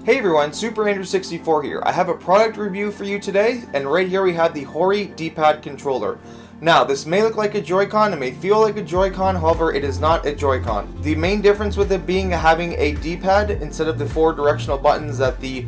Hey everyone, SuperAndrew64 here. I have a product review for you today, and right here we have the Hori D-Pad Controller. Now, this may look like a Joy-Con, it may feel like a Joy-Con, however, it is not a Joy-Con. The main difference with it being having a D-Pad instead of the 4 directional buttons that the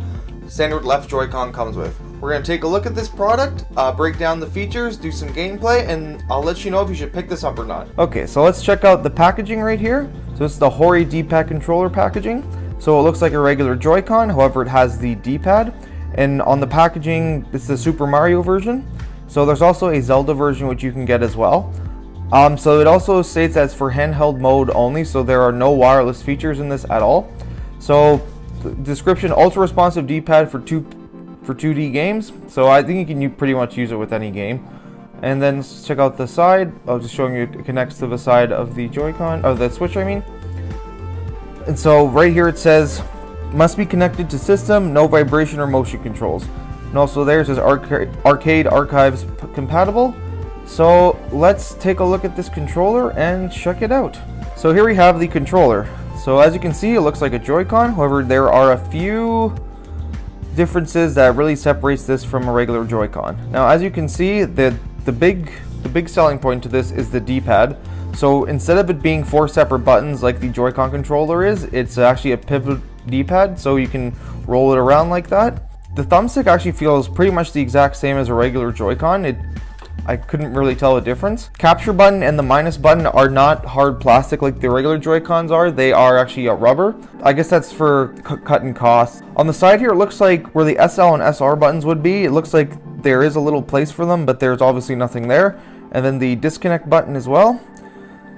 standard left Joy-Con comes with. We're going to take a look at this product, break down the features, do some gameplay, and I'll let you know if you should pick this up or not. Okay, so let's check out the packaging right here. So this is the Hori D-Pad Controller packaging. So it looks like a regular Joy-Con, however it has the D-Pad, and on the packaging it's the Super Mario version. So there's also a Zelda version which you can get as well. So it also states that it's for handheld mode only, so there are no wireless features in this at all. So the description: ultra responsive D-Pad for 2D games. So I think you can pretty much use it with any game. And then let's check out the side. I'll just showing you it connects to the side of the Joy-Con, of the Switch I mean. And so right here it says, must be connected to system, no vibration or motion controls. And also there it says arcade archives compatible. So let's take a look at this controller and check it out. So here we have the controller. So as you can see, it looks like a Joy-Con. However, there are a few differences that really separates this from a regular Joy-Con. Now, as you can see, the big selling point to this is the D-Pad. So instead of it being 4 separate buttons like the Joy-Con controller is, it's actually a pivot D-Pad, so you can roll it around like that. The thumbstick actually feels pretty much the exact same as a regular Joy-Con. I couldn't really tell a difference. Capture button and the minus button are not hard plastic like the regular Joy-Cons are. They are actually a rubber. I guess that's for cutting costs. On the side here, it looks like where the SL and SR buttons would be, it looks like there is a little place for them, but there's obviously nothing there. And then the disconnect button as well.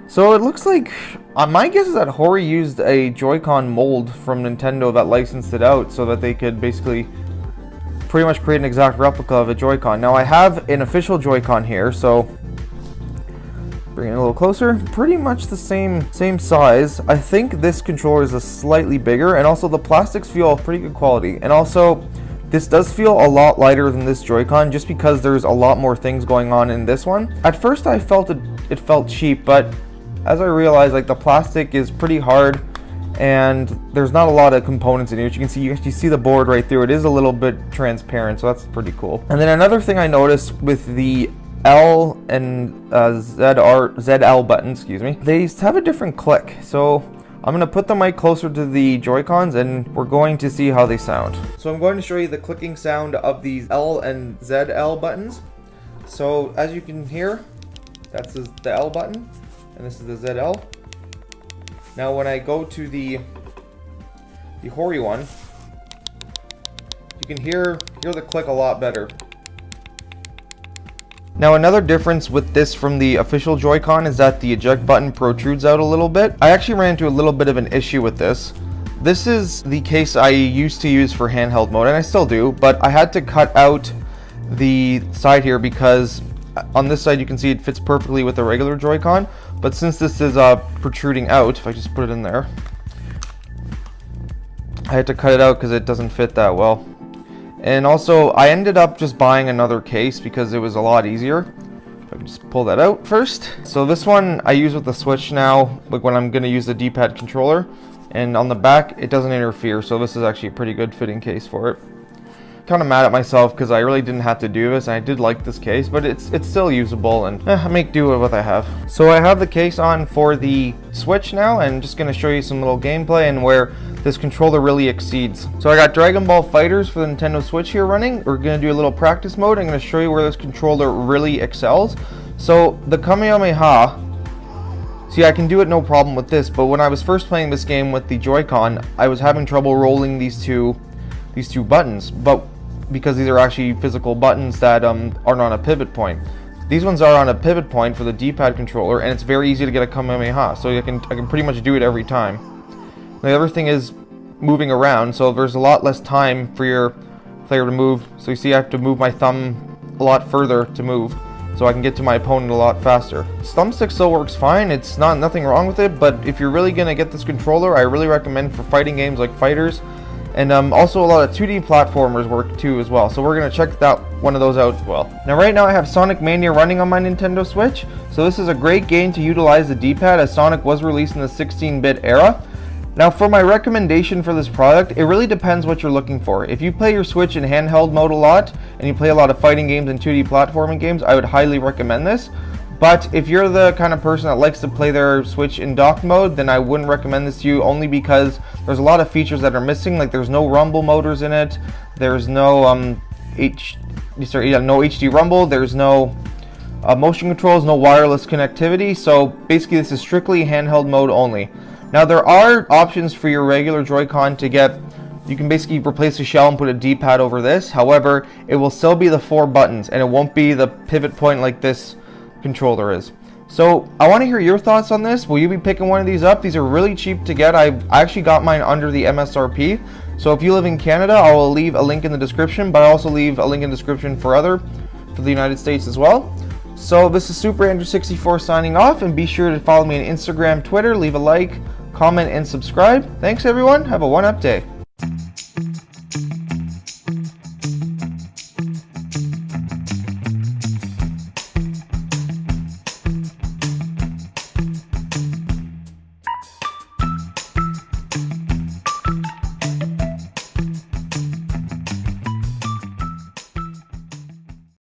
So it looks like, my guess is that Hori used a Joy-Con mold from Nintendo that licensed it out so that they could basically pretty much create an exact replica of a Joy-Con. Now I have an official Joy-Con here, so bring it a little closer. Pretty much the same size. I think this controller is a slightly bigger, and also the plastics feel pretty good quality. And also, this does feel a lot lighter than this Joy-Con just because there's a lot more things going on in this one. At first I felt it felt cheap, but as I realized, like, the plastic is pretty hard and there's not a lot of components in here. As you can see, you actually see the board right through. It is a little bit transparent, so that's pretty cool. And then another thing I noticed with the L and ZL button, excuse me, they have a different click. So I'm going to put the mic closer to the Joy-Cons and we're going to see how they sound. So I'm going to show you the clicking sound of these L and ZL buttons. So as you can hear, that's the L button. And this is the ZL. Now when I go to the Hori one, you can hear the click a lot better. Now another difference with this from the official Joy-Con is that the eject button protrudes out a little bit. I actually ran into a little bit of an issue with this. This is the case I used to use for handheld mode, and I still do, but I had to cut out the side here because on this side you can see it fits perfectly with the regular Joy-Con, but since this is protruding out, if I just put it in there, I had to cut it out because it doesn't fit that well. And also I ended up just buying another case because it was a lot easier. I can just pull that out first. So this one I use with the Switch now, like when I'm going to use the D-Pad controller, and on the back it doesn't interfere, so this is actually a pretty good fitting case for it. Kind of mad at myself because I really didn't have to do this, and I did like this case, but it's still usable, and I make do with what I have. So I have the case on for the Switch now, and I'm just going to show you some little gameplay and where this controller really exceeds. So I got Dragon Ball FighterZ for the Nintendo Switch here running. We're going to do a little practice mode. I'm going to show you where this controller really excels. So the Kamehameha, see, I can do it no problem with this, but when I was first playing this game with the Joy-Con, I was having trouble rolling these two buttons, but because these are actually physical buttons that aren't on a pivot point. These ones are on a pivot point for the D-Pad controller, and it's very easy to get a Kamehameha, so I can pretty much do it every time. The other thing is moving around, so there's a lot less time for your player to move. So you see I have to move my thumb a lot further to move, so I can get to my opponent a lot faster. Thumbstick still works fine, it's nothing wrong with it, but if you're really gonna get this controller, I really recommend for fighting games like FighterZ. And also a lot of 2D platformers work too as well. So we're going to check one of those out as well. Now right now I have Sonic Mania running on my Nintendo Switch. So this is a great game to utilize the D-Pad, as Sonic was released in the 16-bit era. Now for my recommendation for this product, it really depends what you're looking for. If you play your Switch in handheld mode a lot, and you play a lot of fighting games and 2D platforming games, I would highly recommend this. But if you're the kind of person that likes to play their Switch in dock mode, then I wouldn't recommend this to you, only because there's a lot of features that are missing. Like there's no rumble motors in it, there's no no HD rumble, there's no motion controls, no wireless connectivity. So basically this is strictly handheld mode only. Now there are options for your regular Joy-Con to get, you can basically replace the shell and put a D-pad over this. However, it will still be the 4 buttons and it won't be the pivot point like this controller is. So I want to hear your thoughts on this. Will you be picking one of these up? These are really cheap to get. I actually got mine under the MSRP. So if you live in Canada, I will leave a link in the description, but I also leave a link in the description for the United States as well. So this is Super Andrew 64 signing off, and be sure to follow me on Instagram, Twitter, leave a like, comment, and subscribe. Thanks everyone. Have a 1-up day.